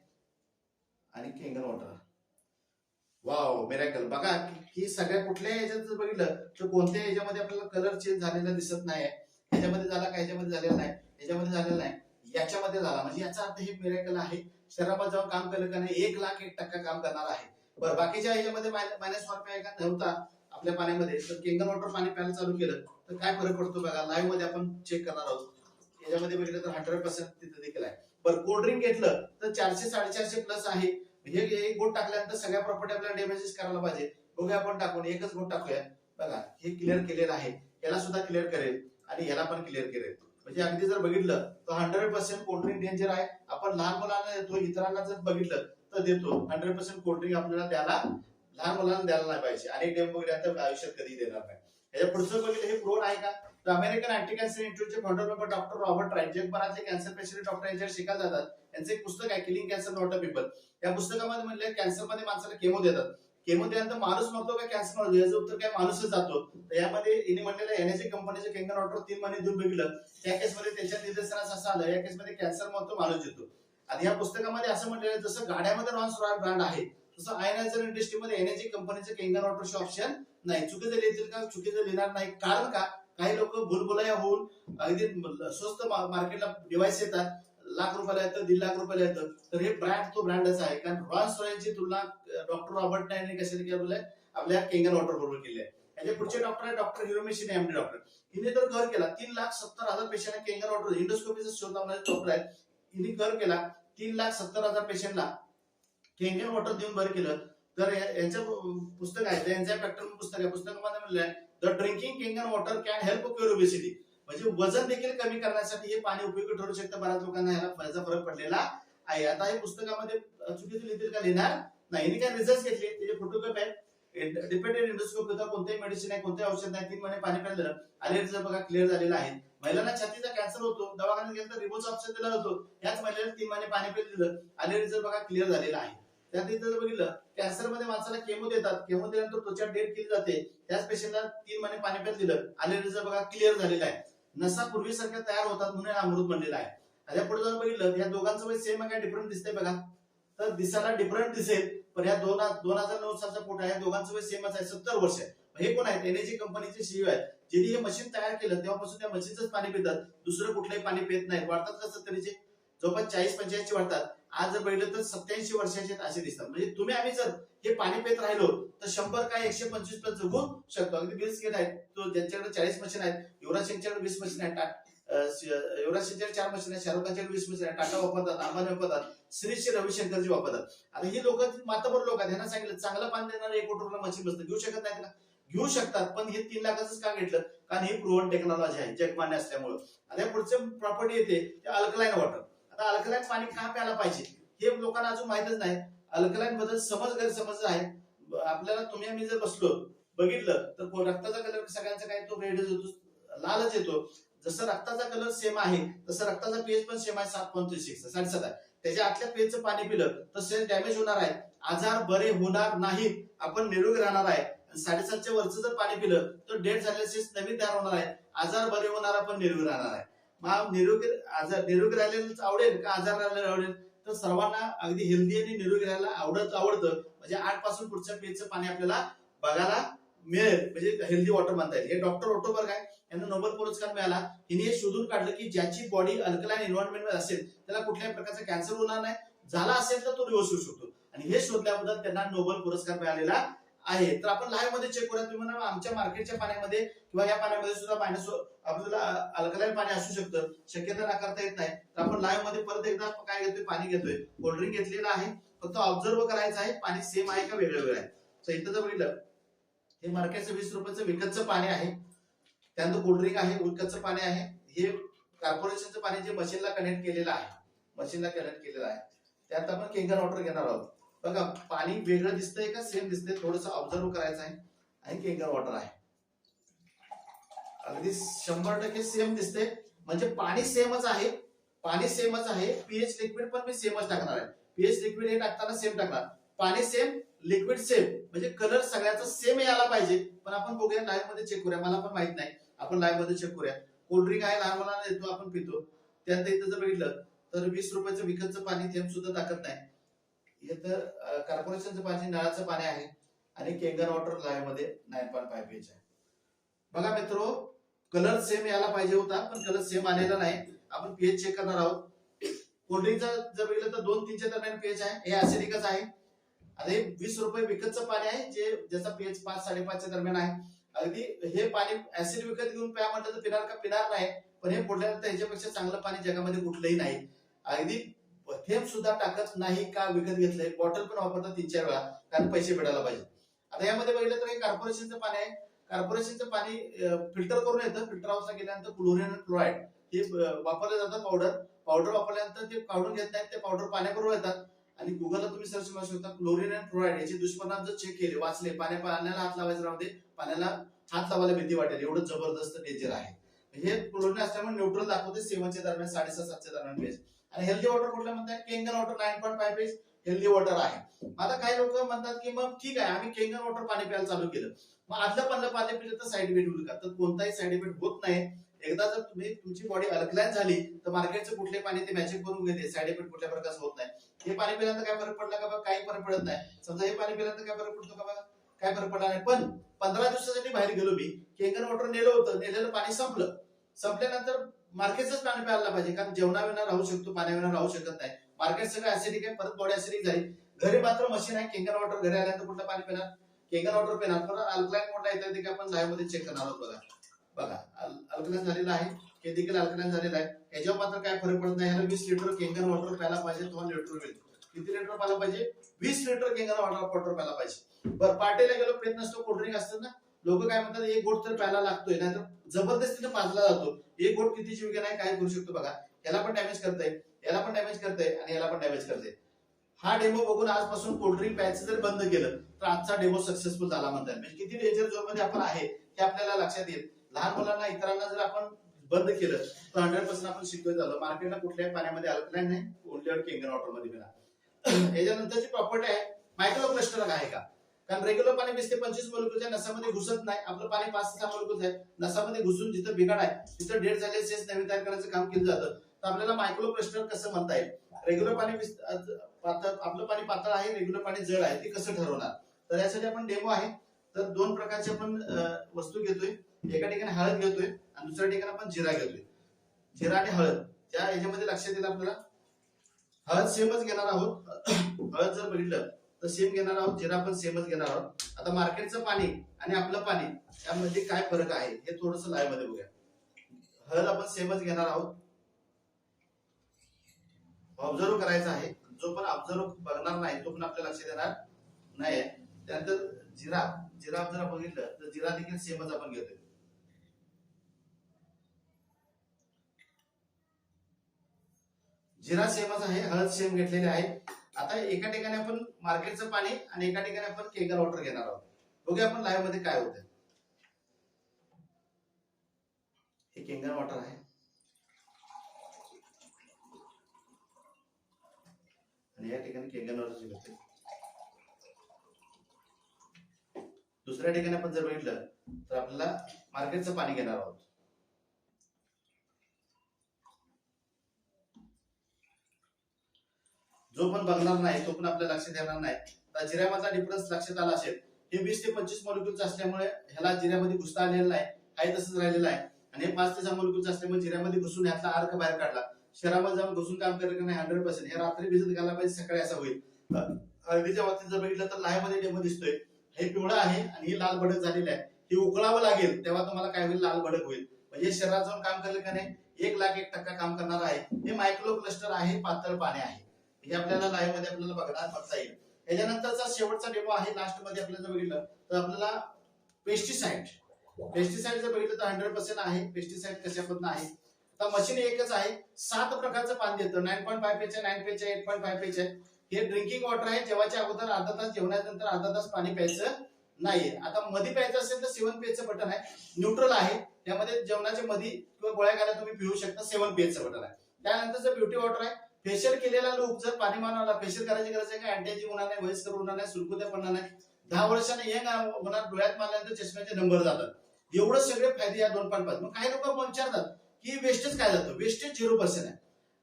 S1: आणि केंगन वॉटर. वाव मिरेकल बघा की सगळ्या कुठल्या याच्यात बघितलं तर कोणत्या याच्यामध्ये आपल्याला कलर चेंज झालेला दिसत नाही. ह्याच्यामध्ये झाला का, ह्याच्यामध्ये झालेला नाही, ह्याच्यामध्ये झालेला नाही, याच्यामध्ये झाला, म्हणजे याचा अर्थ हे मिरेकल आहे. शरीरात जाऊन काम केलं का नाही 1,01% काम करणार आहे. बरं बाकीच्या ह्याच्यामध्ये मायनस वारपी आहे का नव्हता आपल्या पाण्यामध्ये, तर केंगन वॉटर पाणी प्यायला चालू केलं तर काय फरक पडतो बघा. लाईव्ह मध्ये आपण चेक करणार आहोत. याच्यामध्ये बघितलं तर 100% तिथे देखील आहे. बरं कोल्ड्रिंक घेतलं तर 400-450 प्लस आहे. हे एक गोट टाकल्यानंतर सगळ्या प्रॉपर्टी आपल्याला डॅमेजेस करायला पाहिजे. बघूया आपण टाकून एकच गोट टाकूया बघा. हे क्लिअर केलेलं आहे, याला सुद्धा क्लिअर करेल आणि याला पण क्लिअर करेल. म्हणजे अगदी जर बघितलं तर 100% कोल्ड्रिंक डेंजर आहे. आपण लहान मुलांना देतो, इतरांना जर बघितलं तर देतो. 100% कोल्ड्रिंक आपल्याला लहान मुलांना द्यायला नाही पाहिजे. अनेक डेम वगैरे आयुष्यात कधी देणार नाही. याच्या पुढचं बघितलं हे प्रोन आहे का, तर अमेरिकन अँटी कॅन्सर इन्स्टिट्यूटचे founder member doctor Robert Wright जगभरातले कॅन्सर पेशंट डॉक्टर यांच्यावर शिकायला जातात. यांचं एक पुस्तक आहे killing cancer not a people. या पुस्तकामध्ये म्हणले कॅन्सरमध्ये माणसाला केमो देतात, केमो दिल्यानंतर माणूस मरतो का कॅन्सर मरतो, याचं उत्तर काय माणूसच जातो. तर यामध्ये यांनी म्हणलेलं एनर्जी कंपनीचे केंगन वॉटर 3 महिने देऊन बघितलं, त्या केसमध्ये त्यांच्या निदर्शनास असं आलं या केसमध्ये कॅन्सर मरतो माणूस येतो. आणि या पुस्तकामध्ये असं म्हटलेलं जसं गाड्यामध्ये रॉन्स रॉयल ब्रँड आहे तसं आयनायझर इंडस्ट्रीमध्ये एनर्जी कंपनीचे केंगन वॉटरचे ऑप्शन नाही. चुकीचं लिहितील का, चुकीचं लिहिणार नाही. कारण का, काही लोक भूलभुलैया होऊन अगदी स्वस्त मार्केटला डिव्हाइस येतात, लाख रुपयाला येतं, 1.5 लाख रुपयाला येतं. तर हे ब्रँड तो ब्रँडच आहे, कारण रॉयल्स रॉयलची तुलना डॉक्टर रॉबर्ट नायने कशाने केली, आपल्या केंगन वॉटर बरोबर केली आहे. याचे पुढचे डॉक्टर आहे डॉक्टर हिरोमिशी एमडी डॉक्टर. हिने तर कर केला 3,70,000 पेशंटला केंगन वॉटर, इंडोस्कोपीचा शोध लावणारे डॉक्टर आहेत. हिने कर केला 3,70,000 पेशंटला केंगन वॉटर देऊन बरं केलं. तर यांचं पुस्तक आहे, यांचं फॅक्टर पुस्तक आहे. पुस्तकामध्ये म्हणलंय the drinking Kangen water can help cure obesity, म्हणजे वजन देखील कमी करण्यासाठी हे पाणी उपयोगी ठरू शकतं. बऱ्याच लोकांना याचा फरक पडलेला आहे. आता हे पुस्तकामध्ये चुकीचं लिहितील का, लिहिणार नाही. हिने काय रिझल्ट घेतले, त्याचे फोटोकॉपी आहेत. डिपेंडेंट एंडोस्कोपी होता, कोणतेही मेडिसिन आहे, कोणतेही औषध नाही, 3 महिने पाणी प्यायलं, ॲलर्जी बघा क्लिअर झालेला आहे. महिलांना छातीचा कॅन्सर होतो, दवाखान्यात गेलं तर रिमोचा ऑप्शन दिला जातो, याच महिलेला 3 महिने पाणी प्यायलं, ॲलर्जी बघा क्लिअर झालेला आहे. त्यात इथं जर बघितलं, कॅन्सर मध्ये माणसाला केमो देतात, केमो दिल्यानंतर त्वचा डेड केली जाते, त्याच पेशंटला 3 महिने पाणी प्यायला दिलं, ॲलर्जी बघा क्लिअर झालेला आहे. नसा पूर्वीसारख्या तयार होतात म्हणून अमृत म्हणलेला आहे. आता पुढे जर बघितलं, या दोघांचं वय सेम आहे, काय डिफरंट दिसतंय बघा, तर दिसायला डिफरंट दिसेल, पण या 2009 सालचा फोटो आहे, दोघांचं वय सेमच आहे, 70 वर्ष आहे. हे कोण आहेत, एनर्जी कंपनीचे सीईओ आहेत. ज्यांनी हे मशीन तयार केलं तेव्हापासून त्या मशीनचंच पाणी पितात, दुसरं कुठलंही पाणी पित नाहीत. वाढतात कसं तरीचे जवळपास 40-45 वाढतात. आज जर बघितलं तर 87 वर्षाचे असे दिसतात. म्हणजे तुम्ही आम्ही जर हे पाणी पित राहिलो तर 100 काय 125 पर्यंत जगू शकतो. अगदी बिल्स गेट आहेत, तो ज्यांच्याकडे 40 मशीन आहेत, युवराज सिंगच्याकडे 20 मशीन आहेत, युवराज सिंगच्याकडे 4 मशीन आहेत, शाहरुख खानच्याकडे 20 मशीन आहेत, टाटा वापरतात, अंबानी वापरतात, श्री रविशंकरजी वापरतात. आता ही लोक मातबर लोक आहेत, यांना सांगितलं चांगलं पाणी देणारं 1 कोटी रुपये मशीन बसतं, घेऊ शकत नाही का, घेऊ शकतात. पण हे 3 लाखाचं का घेतलं, कारण ही प्रूव्हन टेक्नॉलॉजी आहे जगमान्य असल्यामुळे. आता पुढचं प्रॉपर्टी येते ते अल्कलाइन वॉटर. आता अल्कलाइन पाणी का प्यायला पाहिजे हे लोकांना अजून माहितच नाही. अल्कलाइन बद्दल गैरसमज आहे आपल्याला. तुम्ही आम्ही जर बसलो बघितलं तर रक्ताचा कलर सगळ्यांचा काय तो रेडच होतो, लालच येतो. जसं रक्ताचा कलर सेम आहे तसं रक्ताचा पीएच पण सेम आहे, 7.36 7.7 आहे. त्याच्या आतल्या पेजचं पाणी पिलं तर सेल डॅमेज होणार आहे, आजार बरे होणार नाहीत, आपण निरोगी राहणार आहे. 7.7च्या वरचं जर पाणी पिलं तर डेड झालेले सेल्स नवीन तयार होणार आहे, आजार बरे होणार, आपण निरोगी राहणार आहे. मग निरोगी राहिलेलं आवडेल का आजार राहिलेलं आवडेल, तर सर्वांना अगदी हेल्दी आणि निरोगी राहायला आवडतं. म्हणजे 8 पासून पुढच्या पेजचं पाणी आपल्याला बघायला मिळेल, म्हणजे हेल्दी वॉटर म्हणता येईल. हे डॉक्टर ओटोबर्ग आहे, यांना नोबेल पुरस्कार मिळाला. हिने हे शोधून काढलं की ज्याची बॉडी अल्कलाइन एन्व्हायरमेंट असेल त्याला कुठल्याही प्रकारचा कॅन्सर होणार नाही, झाला असेल तर तो रिव्हर्स होऊ शकतो. आणि हे शोधल्याबद्दल त्यांना नोबेल पुरस्कार मिळालेला आहे. तर आपण लाईव्ह मध्ये चेक करूया. तुम्ही म्हणा आमच्या मार्केटच्या पाण्यामध्ये किंवा या पाण्यामध्ये सुद्धा मायनस आपल्याला अल्कलाइन पाणी असू शकतं, शक्यता नाकारता येत नाही. तर आपण लाईव्ह मध्ये परत एकदा काय घेतोय, पाणी घेतोय, कोल्ड्रिंक घेतलेलं आहे, फक्त ऑब्झर्व करायचं आहे पाणी सेम आहे का वेगळं वेगळं आहे. तर इथं जर बघितलं हे मार्केटचं 20 रुपयाचं विकतचं पाणी आहे, त्यानंतर कोल्ड्रिंक आहे, विकतचं पाणी आहे. हे कॉर्पोरेशनचं पाणी जे मशीनला कनेक्ट केलेलं आहे, त्यात आपण केंगन वॉटर घेणार आहोत. बघा पाणी वेगळं दिसतंय का सेम दिसतंय, थोडंसं ऑब्झर्व करायचं आहे. आणि केंगन वॉटर आहे, अगदी 100% सेम दिसते, म्हणजे पाणी सेमच आहे, पीएच लिक्विड पण मी सेमच टाकणार आहे. पीएच लिक्विड हे टाकताना सेम टाकणार, पाणी सेम, लिक्विड सेम, म्हणजे कलर सगळ्याचा सेम यायला पाहिजे. पण आपण बघूया लाईव्ह मध्ये चेक करूया, मला पण माहित नाही, आपण लाईव्ह मध्ये चेक करूया. कोल्ड्रिंक आहे, लहान मुलांना देतो, आपण पितो. त्यानंतर इथं जर बघितलं तर 20 रुपयाचं विकतचं पाणी थेंब सुद्धा टाकत नाही. हे तर कॉर्पोरेशनचं पाणी, नळाचं पाणी आहे. आणि केंगन वॉटर लाईव्ह मध्ये 9.5 pH आहे. बघा मित्रो, कलर सेम यायला पाहिजे होता, पण कलर सेम आलेला नाही. आपण पीएच चेक करणार आहोत. कोल्ड्रिंकचा जर बघितलं तर 2-3च्या दरम्यान पीएच आहे, हे ऍसिडिकच आहे. आता हे 20 रुपये विकतचं पाणी आहे, ज्याचा पीएच 5-5.5च्या दरम्यान आहे. अगदी हे पाणी ऍसिड विकत घेऊन प्या म्हटलं तर पिणार का, पिणार नाही. पण हे फोडल्यानंतर ह्याच्यापेक्षा चांगलं पाणी जगामध्ये कुठलंही नाही. अगदी थेंब सुद्धा टाकत नाही का विकत घेतलंय, बॉटल पण वापरतात 3-4 वेळा, कारण पैसे भेटायला पाहिजे. आता यामध्ये बघितलं तर हे कॉर्पोरेशनचं पाणी आहे. कॉर्पोरेशनचं पाणी फिल्टर करून येतं, फिल्टर हाऊसला गेल्यानंतर क्लोरीन आणि क्लोराईड हे वापरले जातात. पावडर वापरल्यानंतर ते काढून घेत नाहीत, ते पावडर पाण्याबरोबर येतात. आणि गुगलला तुम्ही सर्च करू शकता, क्लोरीन आणि क्लोराईड याचे दुष्परिणाम जर चेक केले, वाचले, पाण्याला हात लावायचं राहते, पाण्याला हात लावायला भीती वाटेल, एवढं जबरदस्त नेचर आहे. हे क्लोरीन असल्यामुळे न्यूट्रल दाखवते 7च्या दरम्यान 7.5-7च्या दरम्यान पेज. आणि हेल्दी वॉटर कुठलं म्हणतात, Kangen water 9.5 page healthy water आहे. आता काही लोक म्हणतात की मग ठीक आहे, आम्ही केंगन वॉटर पाणी प्यायला चालू केलं, मग आदलं पडलं पाणी पिलं तर साईड इफेक्ट होईल का, तर कोणताही साईड इफेक्ट होत नाही. एकदा जर तुमची बॉडी अल्कलाइन झाली तर मार्केटचं कुठले पाणी ते मॅचिंग करून घेते, साईड इफेक्ट कुठल्या प्रकारचं होत नाही. हे पाणी पिल्यानंतर काय फरक पडला का, काही फरक पडत नाही. समजा हे पाणी पिल्यानंतर काय फरक पडतो का बघा, काय फरक पडला नाही. पण 15 दिवसासाठी बाहेर गेलो मी, केंगन वॉटर नेलं होतं, नेलेलं पाणी संपल्यानंतर मार्केटच पाणी प्यायला पाहिजे, कारण जेवणाविना राहू शकतो, पाण्याविना राहू शकत नाही. मार्केट सगळं ऍसिडिक आहे, परत बॉडी ऍसिडिक झाली. घरी मात्र मशीन आहे, केंगन वॉटर घरी आल्यानंतर कुठलं पाणी पिणार, केंगन वॉटर पिणार. परत अल्कलाइन मोडला येतं ते आपण लाईव्ह मध्ये चेक करणार आहोत. बघा अल्कलाइन झालेला आहे, हे देखील अल्कलाइन झालेला आहे. याच्यावर मात्र काय फरक पडत नाही. ह्याला 20 लिटर केंगन वॉटर प्यायला पाहिजे, 2 लिटर होईल. किती लिटर प्यायला पाहिजे? 20 लिटर केंगन वॉटर प्यायला पाहिजे. बरं, पार्टीला गेलो, पेत नसतो, कोल्ड्रिंक असतं ना, लोक काय म्हणतात एक घोट तर प्यायला लागतोय, नाहीतर जबरदस्तीने पाजला जातो. एक घोट किती जीव नाही काय करू शकतो बघा. याला पण डॅमेज करतंय, याला पण डॅमेज करतंय आणि याला पण डॅमेज करतंय. हा डेमो बघून आजपासून कोल्ड्रिंक प्यायचं जर बंद केलं तर आजचा डेमो सक्सेसफुल झाला म्हणतात. म्हणजे किती डेंजर झोन मध्ये आपण आहे हे आपल्याला लक्षात येईल. लहान मुलांना इतरांना जर आपण बंद केलं तर 100% आपण शिकवत झालो. मार्केटला कुठल्याही पाण्यामध्ये अल्कलाइन नाही, ओनली केंगन वॉटर मध्ये मिळणार. याच्यानंतरची प्रॉपर्टी आहे मायक्रो क्लस्टर आहे का, कारण रेग्युलर पाणी 20 ते 25 मोलिक्युलच्या नसामध्ये घुसत नाही. आपलं पाणी 5 ते 6 मोलिक्युल आहे, नसामध्ये घुसून जिथं बिघाड आहे तिथं डेड झालेले सेल्स नवीन तयार करण्याचं काम केलं जातं. तर आपल्याला मायक्रो क्लस्टर कसं म्हणता येईल? रेग्युलर पाणी आपलं पाणी पातळ आहे, रेग्युलर पाणी जड आहे, ते कसं ठरवणार? तर यासाठी आपण डेमो आहे. तर 2 प्रकारचे आपण वस्तू घेतोय. एका ठिकाणी हळद घेतोय आणि दुसऱ्या ठिकाणी आपण जिरा घेतोय. जिरा आणि हळद त्या याच्यामध्ये लक्षात येईल आपल्याला. हळद सेमच घेणार आहोत, हळद जर बघितलं तर सेम घेणार आहोत, जिरा पण सेमच घेणार आहोत. आता मार्केटचं पाणी आणि आपलं पाणी यामध्ये काय फरक आहे हे थोडंसं लाईव्ह मध्ये बघूया. हळद आपण सेमच घेणार आहोत, ऑब्झर्व करायचं आहे. जो पण ऑब्झर्व बघणार नाही तो पण आपल्या लक्षात येणार नाही. त्यानंतर जिरा जर आपण बघितलं तर जिरा देखील सेमच आपण घेतोय. जिरा सेमच आहे, हळद सेम घेतलेली आहे. आता एका ठिकाणी आपण मार्केटचं पाणी आणि एका ठिकाणी आपण केंगन वॉटर घेणार आहोत. बघूया आपण लाईव्ह मध्ये काय होतं. हे केंगन वॉटर आहे आणि या ठिकाणी केंगन वॉटर घेतोय. दुसऱ्या ठिकाणी आपण जर बघितलं तर आपल्याला मार्केटचं पाणी घेणार आहोत. जो पण बघणार नाही तो पण आपल्या लक्षात येणार नाही. तर जिऱ्यामधला डिफरन्स लक्षात आला असेल. हे 20 ते 25 मोलिक्युल्स असल्यामुळे ह्याला जिऱ्यामध्ये घुसता आलेलं नाही, आहे तसंच राहिलेलं आहे. आणि हे 5 ते 6 मोलिक्युल्स असल्यामुळे जिऱ्यामध्ये घुसून ह्यातला अर्क बाहेर काढला. शहरामध्ये जाऊन घुसून काम केलं की नाही 100%. हे रात्री भिजत घालायला पाहिजे, सकाळी असं होईल. हळदीच्या बाबतीत जर बघितलं तर लाईव्ह मध्ये डेमो दिसतोय. हे पिवळं आहे आणि ही लाल भडक झालेली आहे. ही उकळावं लागेल तेव्हा तुम्हाला काय होईल, लाल भडक होईल. म्हणजे शहरात जाऊन काम केलं का नाही 1,01% काम करणार आहे. हे मायक्रो क्लस्टर आहे, पातळ पाणी आहे. हे आपल्याला लाईव्ह मध्ये आपल्याला बघता येईल. याच्यानंतरचा शेवटचा डेमो आहे. लास्ट मध्ये आपल्याला बघितलं तर आपल्याला पेस्टिसाइड जर बघितलं तर 100% आहे. पेस्टिसाइड कशा पद्धतीने आहे. आता मशीन एकच आहे, 7 प्रकारचं पाणी देतं. 9.5 पेच आहे, 9 पेच आहे, 8.5 पेच आहे. हे ड्रिंकिंग वॉटर आहे. जेवायच्या अगोदर अर्धा तास, जेवणानंतर अर्धा तास पाणी प्यायचं नाहीये. आता मध्ये प्यायचं असेल तर 7 पेचं बटन आहे, न्यूट्रल आहे. त्यामध्ये जेवणाच्या मध्ये किंवा गोळ्या घालून तुम्ही पिऊ शकता. 7 पेचं बटन आहे. त्यानंतरचं ब्युटी वॉटर आहे. फेशियल केलेला लोक जर पाणी मानवाला फेशियल करायची गरज आहे का? अँटीएजिंग होणार नाही, वयस्कर होणार नाही, सुरकुत्या पडणार नाही, 10 वर्षांनी यंग होणार, डोळ्यात मारल्यानंतर चष्म्याचे नंबर जातात. एवढं सगळे फायदे या 2.5. मग काही लोक विचारतात की वेस्टेज काय जातं? वेस्टेज 0% आहे.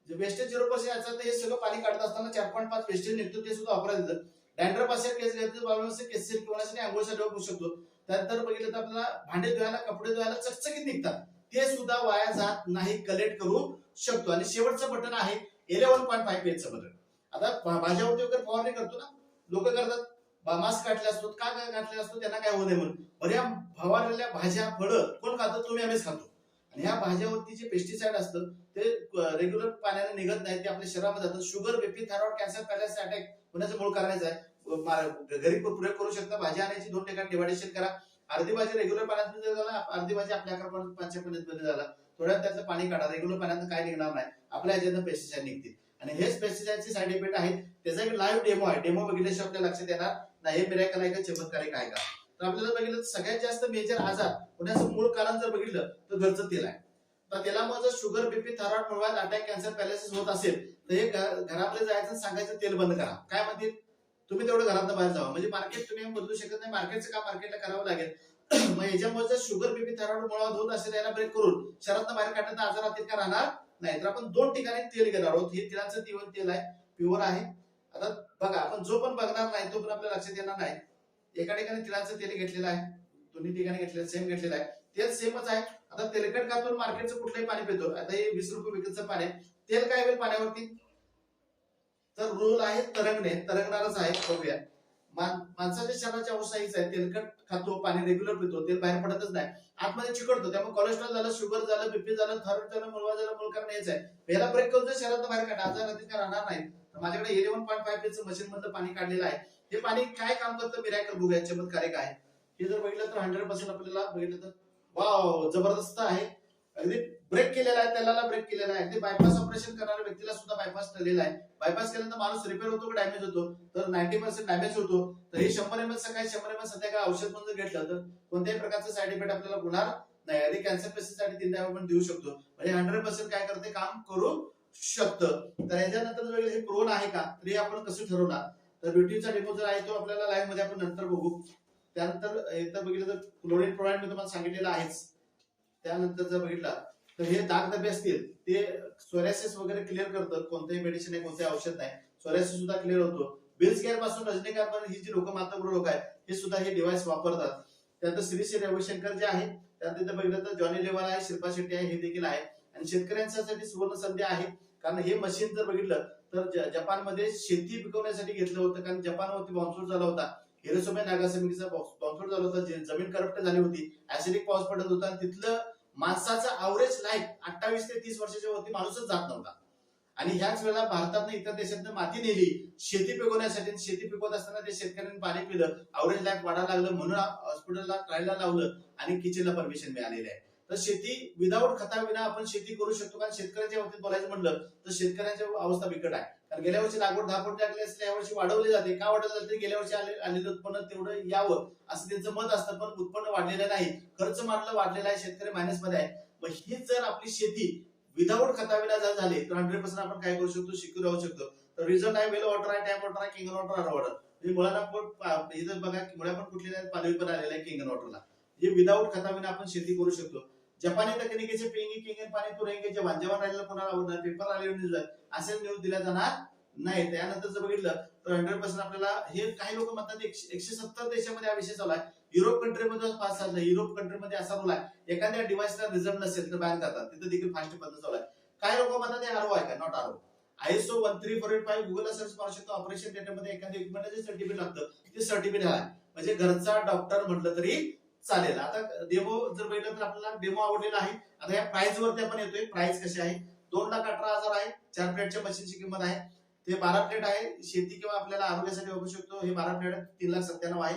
S1: वेस्टेज 0% याचा तर हे सगळं पाणी काढत असताना 4.5 वेस्टेज निघतो, ते सुद्धा वापरायला देतं. डॅन्ड्रफ असेल, केस गळती प्रॉब्लेम असेल, केस सिल्क होण्यासाठी आंघोळीसाठी वापरू शकतो. त्यानंतर बघितलं तर आपल्याला भांडे धुवायला, कपडे धुवायला चकचकीत निघतात, ते सुद्धा वाया जात नाही, कलेक्ट करू शकतो. आणि शेवटचं बटन आहे 11.5 पेजचं बटन. आता भाज्यावरती वगैरे फवारणी करतो ना, लोक करतात मास्क घातले असतो, का घातले असतो? त्यांना काय होऊ नये म्हणून. बरं, या फवारलेल्या भाज्या, फळं कोण खातं? तुम्ही आम्हीच खातो. आणि ह्या भाज्यावरती जे पेस्टिसाइड असतं ते रेग्युलर पाण्याने निघत नाही, ते आपल्या शरीरामध्ये जातं. Sugar, BP, thyroid, cancer, paralysis, attack होण्याचं मूळ करायचं आहे. घरी प्रयोग करू शकता. भाजी आणायची, 2 ठिकाणी डिवायडेशन करा. अर्धी भाजी रेग्युलर पाण्यात झाला, अर्धी भाजी आपल्या पाण्याच्या मध्ये झाला. थोड्यात त्याचं पाणी काढा. रेग्युलर पाण्यात काय निघणार नाही, आपल्या ह्याच्यातून पेस्टिसाइड निघतील. आणि हेच पेस्टिसाइडचे साईड इफेक्ट आहेत. त्याचा एक लाईव्ह डेमो आहे. डेमो बघितल्याशिवाय आपल्या लक्षात येणार नाही हे मिराकल आहे का, चमत्कारिक आहे का. तर आपल्याला बघितलं सगळ्यात जास्त मेजर आजार होण्याचं मूळ कारण जर बघितलं तर घरचं तेल आहे. तर तेलामुळे जर शुगर, बीपी, थायरॉइड, मुळव्याध, अटॅक, कॅन्सर, पॅरालिसिस होत असेल तर हे घरामध्ये जायचं सांगायचं तेल बंद करा. काय म्हणतील? तुम्ही तेवढं घरात बाहेर जावा. म्हणजे मार्केट तुम्ही बदलू शकत नाही, मार्केटचं काम मार्केटला करावं लागेल. मग याच्यामुळे जर शुगर, बीपी, थायरॉइड, मुळव्याध होत असेल याला ब्रेक करून शहरात बाहेर काढण्याचा आजारात इतका राहणार नाही. तर आपण 2 ठिकाणी तेल घेणार आहोत. हे तेलाचं तेल आहे, प्युअर आहे. आता बघा, आपण जो पण बघणार नाही तो पण आपल्या लक्षात येणार नाही. एका ठिकाणी तिळाचं तेल घेतलेलं आहे, दोन्ही ठिकाणी घेतलेलं सेम घेतलेलं आहे, तेल सेमच आहे. आता तेलकट खातो मार्केटचं कुठलंही पाणी पितो, आता हे 20 रुपये विकतचं पाणी आहे, तेल काय होईल पाण्यावरती? तर रोल आहे तरंगणे, तरंगणारच आहे. बघूया माणसाच्या शरीराची अवस्था हीच आहे, तेलकट खातो पाणी रेग्युलर पितो, तेल बाहेर पडतच नाही, आतमध्ये चिकटतो, त्यामुळे कोलेस्ट्रॉल झालं, शुगर झालं, बीपी झालं, थायरॉइड झालं, मुळवा झालं, मूळ कारण हेच आहे. याला ब्रेक करून शरीरात बाहेर काढा, आजार अधिक राहणार नाही. माझ्याकडे 11.5 मशीन मधलं पाणी काढलेलं आहे, हे पाणी काय काम करतं मिरॅकल बघूया, चमत्कारिक आहे. हे जर बघितलं तर 100% आपल्याला बघितलं तर वाव जबरदस्त आहे. अगदी ब्रेक केलेला आहे, त्याला ब्रेक केलेला आहे. अगदी बायपास ऑपरेशन करणाऱ्या व्यक्तीला सुद्धा बायपास ठरलेला आहे. बायपास केल्यानंतर माणूस रिपेअर होतो की डॅमेज होतो? तर 90% डॅमेज होतो. तर हे 100 ml सकाळी 100 ml संध्याकाळी औषध म्हणून घेतलं तर कोणत्याही प्रकारचं साईड इफेक्ट आपल्याला होणार नाही. अगदी कॅन्सर पेशंटसाठी 3 टाइम आपण देऊ शकतो, म्हणजे 100% काय करते काम करू शकतं. तर याच्यानंतर हे प्रोन आहे का, तर हे आपण कसं ठरवणार? तर ब्युटीचा डेमो जर आहे तो आपल्याला लाईव्ह मध्ये आपण नंतर बघू. त्यानंतर इथं बघितलं तर क्लोरीन प्रोलाईन मी तुम्हाला सांगितलेलं आहेच. त्यानंतर जर बघितला तर हे दाग धब्बे असतील ते सोरायसिस वगैरे क्लिअर करतं, कोणतेही मेडिसिन आहे कोणतेही औषध नाही, सोरायसिस सुद्धा क्लिअर होतो. बिल्स केअर पासून रजनीकांत ही जी लोक मातब्र लोक आहेत हे सुद्धा हे डिव्हाइस वापरतात. त्यानंतर श्री श्री रविशंकर जे आहे, त्यानंतर बघितलं तर जॉनी लेवल आहे, शिल्पा शेट्टी आहे, हे देखील आहे. आणि शेतकऱ्यांसाठी सुवर्ण संधी आहे, कारण हे मशीन जर बघितलं तर जपानमध्ये शेती पिकवण्यासाठी घेतलं होतं, कारण जपानवरती बॉम्बस्फोट झाला होता, हिरोशिमा नागासाकीचा बॉम्बस्फोट झाला होता, जमीन करप्ट झाली होती, ऍसिडिक पाऊस पडत होता, आणि तिथलं माणसाचा अवरेज लाईफ 28 ते 30 वर्षाच्या वरती माणूसच जात नव्हता. आणि ह्याच वेळेला भारतातनं इतर देशातनं माती नेली शेती पिकवण्यासाठी, शेती पिकवत असताना ते शेतकऱ्यांनी पाणी पिलं, अवरेज लाईफ वाढायला लागलं, म्हणून हॉस्पिटलला ट्रायलला लावलं आणि किचनला परमिशन मिळालेली आहे. तर शेती विदाऊट खताविना आपण शेती करू शकतो, कारण शेतकऱ्यांच्या बाबतीत बोलायचं म्हणलं तर शेतकऱ्यांची अवस्था बिकट आहे. कारण गेल्या वर्षी लागवड 10 कोटी टाकली असते, यावर्षी वाढवली जाते, का वाढवली जाते? गेल्या वर्षी आलेलं उत्पन्न तेवढं यावं असं त्यांचं मत असतं, पण उत्पन्न वाढलेलं नाही, खर्च मारलं वाढलेला आहे, शेतकरी मायनस मध्ये आहे. मग हीच जर आपली शेती विदाऊट खताविना जर झाली तर 100% आपण काय करू शकतो, सिक्युअर राहू शकतो. तर रिझल्ट आहे, वेल वॉटर आहे, टॅप वॉटर आहे, किंगन वॉटर, आर वॉटर. म्हणजे मुळाला इथं बघा मुळा पण कुठलेल्या पालवी पण आलेला आहे किंगन वॉटरला, जे विदाऊट खताविना आपण शेती करू शकतो. जपानी तकनिकीचे पिंगी किंगन पाणी तो रेंगे जवान जवान राहिलेला कोणाला आवडणार, पेपर आलेला न्यूज आहे असे न्यूज दिला जाणार नाही. त्यानंतर जर बघितलं तर 100% आपल्याला हे काही लोक म्हणतात 170 देशामध्ये हा विषय चालू आहे. युरोप कंट्रीमध्ये फास्ट चाललाय, युरोप कंट्रीमध्ये असा रूल आहे, एखाद्या डिव्हाइसला रिझल्ट नसेल तर बॅन करतात, तिथे देखील फास्ट पद्धत चालू आहे. काही लोक म्हणतात हे आरओ आहे का, नॉट आरओ. ISO 13485 गुगलला सर्च मारू शकतो. ऑपरेशन थिएटरमध्ये एखाद्या इक्विपमेंटचे सर्टिफिकेट लागतं, ते सर्टिफिकेट आहे, म्हणजे घरचा डॉक्टर म्हटलं तरी चालेल. आता डेमो जर बघितलं तर आपल्याला डेमो आवडलेला आहे. आता या प्राइस वरती आपण येतोय, प्राइस कशी आहे? 2,18,000 आहे, 4 प्लेटच्या मशीनची किंमत आहे. ते 12 प्लेट आहे, शेती किंवा आपल्याला आरोग्यासाठी वापरू शकतो. हे 12 प्लेट 3,97,000 आहे.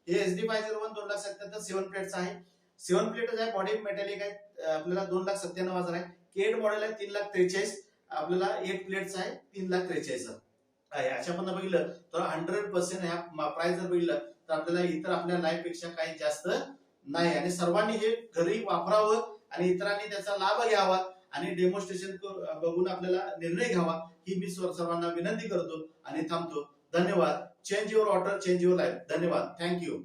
S1: हे SD 501 2,77,000 7 प्लेटचं आहे. 7 प्लेटच आहे, बॉडी मेटॅलिक आहे, आपल्याला 2,97,000 आहे. केड मॉडेल आहे 3,43,000, आपल्याला 8 प्लेटचं आहे 3,43,000 आहे. अशा पण बघितलं तर 100% ह्या प्राइस जर बघितलं तर आपल्याला इतर आपल्या लाईफ पेक्षा काही जास्त नाही. आणि सर्वांनी हे घरी वापरावं आणि इतरांनी त्याचा लाभ घ्यावा आणि डेमॉन्स्ट्रेशन बघून आपल्याला निर्णय घ्यावा, ही मी सर्वांना विनंती करतो आणि थांबतो. धन्यवाद. Change your water, change your life. धन्यवाद. थँक्यू.